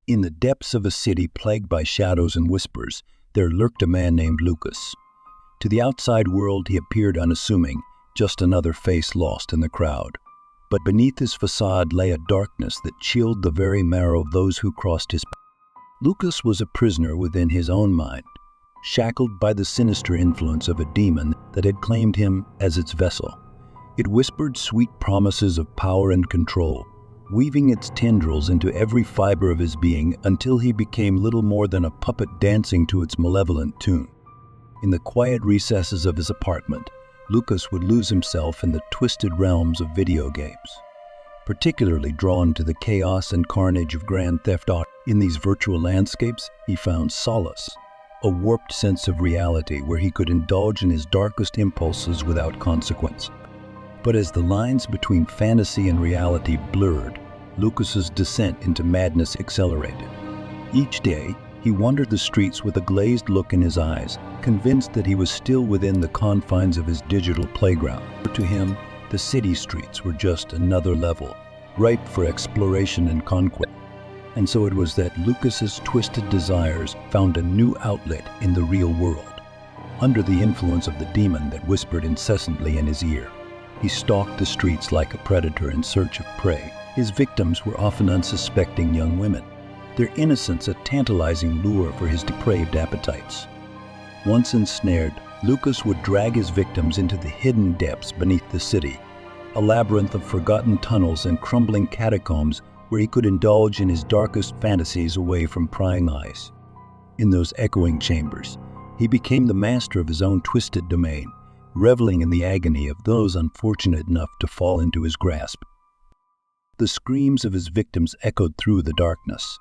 In the depths of a city plagued by shadows and whispers, there lurked a man named Lucas. To the outside world he appeared unassuming, just another face lost in the crowd. But beneath his facade lay a darkness that chilled the very marrow of those who crossed his path. Lucas was a prisoner within his own mind, shackled by the sinister influence of a demon that had claimed him as its vessel. It whispered sweet promises of power and control, weaving its tendrils into every fiber of his being until he became little more than a puppet dancing to its malevolent tune. In the quiet recesses of his apartment, Lucas would lose himself in the twisted realms of video games. Particularly drawn to the chaos and carnage of Grand Theft Auto, in these virtual landscapes, he found solace, a warped sense of reality where he could indulge in his darkest impulses without consequence. But as the lines between fantasy and reality blurred, Lucas's descent into madness accelerated. Each day, he wandered the streets with a glazed look in his eyes, convinced that he was still within the confines of his digital playground. To him, the city streets were just another level, ripe for exploration and conquest. And so it was that Lucas's twisted desires found a new outlet in the real world. Under the influence of the demon that whispered incessantly in his ear, he stalked the streets like a predator in search of prey. His victims were often unsuspecting young women, their innocence a tantalizing lure for his depraved appetites. Once ensnared, Lucas would drag his victims into the hidden depths beneath the city, a labyrinth of forgotten tunnels and crumbling catacombs where he could indulge in his darkest fantasies away from prying eyes. In those echoing chambers, he became the master of his own twisted domain, reveling in the agony of those unfortunate enough to fall into his grasp. The screams of his victims echoed through the darkness,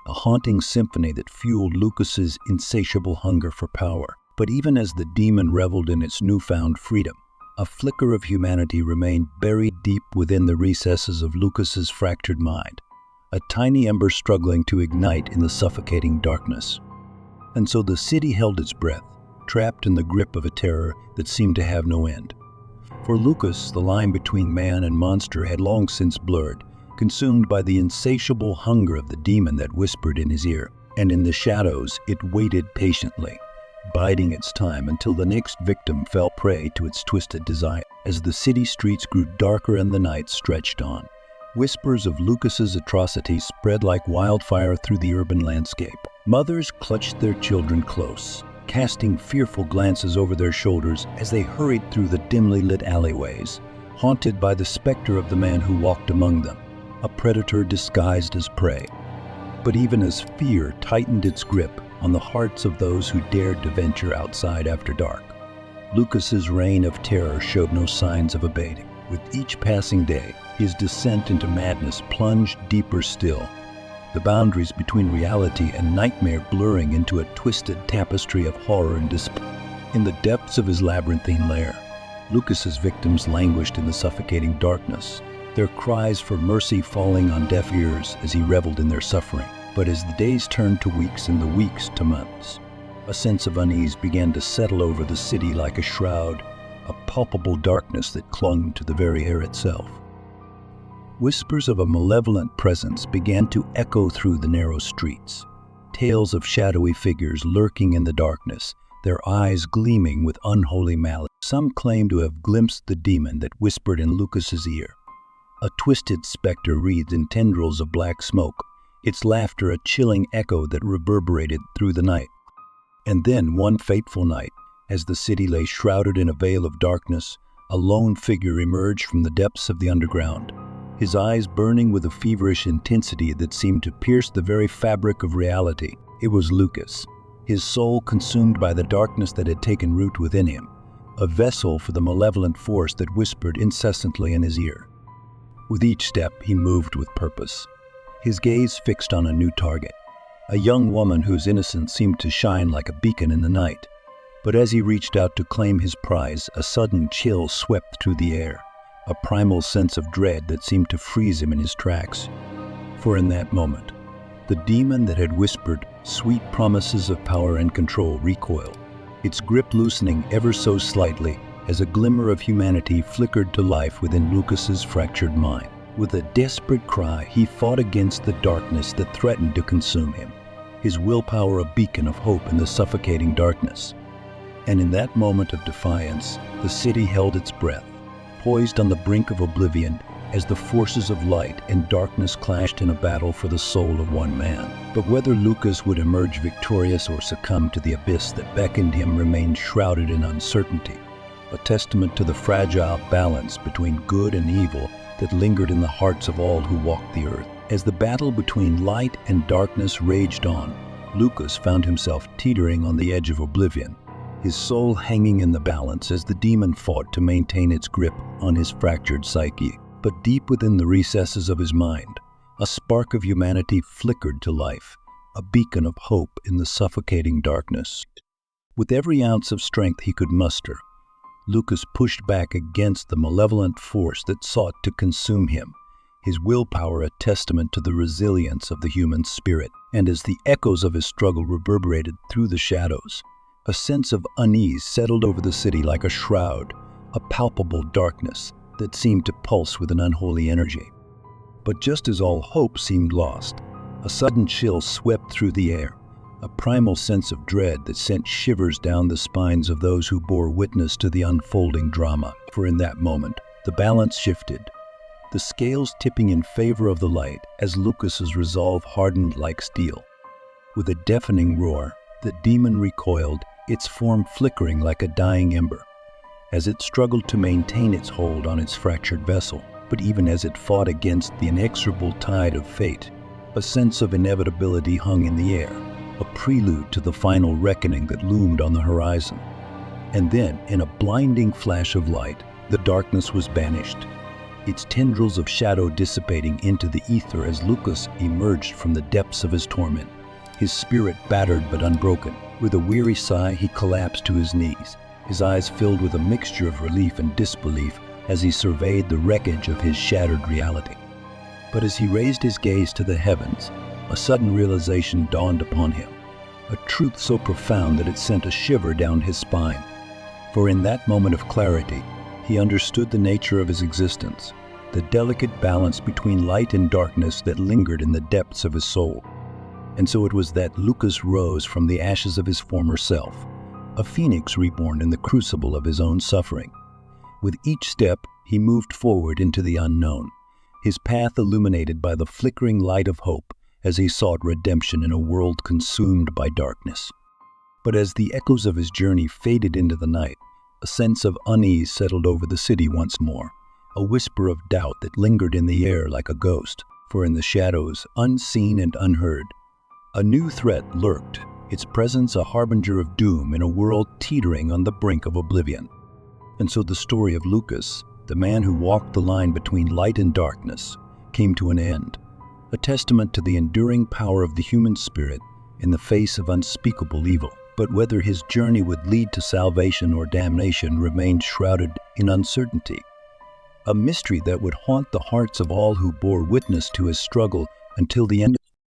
a haunting symphony that fueled Lucas's insatiable hunger for power. But even as the demon reveled in its newfound freedom, a flicker of humanity remained buried deep within the recesses of Lucas's fractured mind, a tiny ember struggling to ignite in the suffocating darkness. And so the city held its breath, trapped in the grip of a terror that seemed to have no end. For Lucas, the line between man and monster had long since blurred, consumed by the insatiable hunger of the demon that whispered in his ear. And in the shadows, it waited patiently, biding its time until the next victim fell prey to its twisted desire. As the city streets grew darker and the night stretched on, whispers of Lucas's atrocities spread like wildfire through the urban landscape. Mothers clutched their children close, casting fearful glances over their shoulders as they hurried through the dimly lit alleyways, haunted by the specter of the man who walked among them, a predator disguised as prey. But even as fear tightened its grip on the hearts of those who dared to venture outside after dark, Lucas's reign of terror showed no signs of abating. With each passing day, his descent into madness plunged deeper still, the boundaries between reality and nightmare blurring into a twisted tapestry of horror and despair. In the depths of his labyrinthine lair, Lucas's victims languished in the suffocating darkness, their cries for mercy falling on deaf ears as he reveled in their suffering. But as the days turned to weeks and the weeks to months, a sense of unease began to settle over the city like a shroud, a palpable darkness that clung to the very air itself. Whispers of a malevolent presence began to echo through the narrow streets, tales of shadowy figures lurking in the darkness, their eyes gleaming with unholy malice. Some claimed to have glimpsed the demon that whispered in Lucas's ear, a twisted specter wreathed in tendrils of black smoke, its laughter a chilling echo that reverberated through the night. And then, one fateful night, as the city lay shrouded in a veil of darkness, a lone figure emerged from the depths of the underground, his eyes burning with a feverish intensity that seemed to pierce the very fabric of reality. It was Lucas, his soul consumed by the darkness that had taken root within him, a vessel for the malevolent force that whispered incessantly in his ear. With each step, he moved with purpose, his gaze fixed on a new target, a young woman whose innocence seemed to shine like a beacon in the night. But as he reached out to claim his prize, a sudden chill swept through the air, a primal sense of dread that seemed to freeze him in his tracks. For in that moment, the demon that had whispered sweet promises of power and control recoiled, its grip loosening ever so slightly as a glimmer of humanity flickered to life within Lucas's fractured mind. With a desperate cry, he fought against the darkness that threatened to consume him, his willpower a beacon of hope in the suffocating darkness. And in that moment of defiance, the city held its breath, poised on the brink of oblivion as the forces of light and darkness clashed in a battle for the soul of one man. But whether Lucas would emerge victorious or succumb to the abyss that beckoned him remained shrouded in uncertainty, a testament to the fragile balance between good and evil that lingered in the hearts of all who walked the earth. As the battle between light and darkness raged on, Lucas found himself teetering on the edge of oblivion, his soul hanging in the balance as the demon fought to maintain its grip on his fractured psyche. But deep within the recesses of his mind, a spark of humanity flickered to life, a beacon of hope in the suffocating darkness. With every ounce of strength he could muster, Lucas pushed back against the malevolent force that sought to consume him, his willpower a testament to the resilience of the human spirit. And as the echoes of his struggle reverberated through the shadows, a sense of unease settled over the city like a shroud, a palpable darkness that seemed to pulse with an unholy energy. But just as all hope seemed lost, a sudden chill swept through the air, a primal sense of dread that sent shivers down the spines of those who bore witness to the unfolding drama. For in that moment, the balance shifted, the scales tipping in favor of the light as Lucas's resolve hardened like steel. With a deafening roar, the demon recoiled, its form flickering like a dying ember, as it struggled to maintain its hold on its fractured vessel. But even as it fought against the inexorable tide of fate, a sense of inevitability hung in the air, a prelude to the final reckoning that loomed on the horizon. And then, in a blinding flash of light, the darkness was banished, its tendrils of shadow dissipating into the ether as Lucas emerged from the depths of his torment, his spirit battered but unbroken. With a weary sigh, he collapsed to his knees, his eyes filled with a mixture of relief and disbelief as he surveyed the wreckage of his shattered reality. But as he raised his gaze to the heavens, a sudden realization dawned upon him, a truth so profound that it sent a shiver down his spine. For in that moment of clarity, he understood the nature of his existence, the delicate balance between light and darkness that lingered in the depths of his soul. And so it was that Lucas rose from the ashes of his former self, a phoenix reborn in the crucible of his own suffering. With each step, he moved forward into the unknown, his path illuminated by the flickering light of hope as he sought redemption in a world consumed by darkness. But as the echoes of his journey faded into the night, a sense of unease settled over the city once more, a whisper of doubt that lingered in the air like a ghost. For in the shadows, unseen and unheard, a new threat lurked, its presence a harbinger of doom in a world teetering on the brink of oblivion. And so the story of Lucas, the man who walked the line between light and darkness, came to an end, a testament to the enduring power of the human spirit in the face of unspeakable evil. But whether his journey would lead to salvation or damnation remained shrouded in uncertainty, a mystery that would haunt the hearts of all who bore witness to his struggle until the end.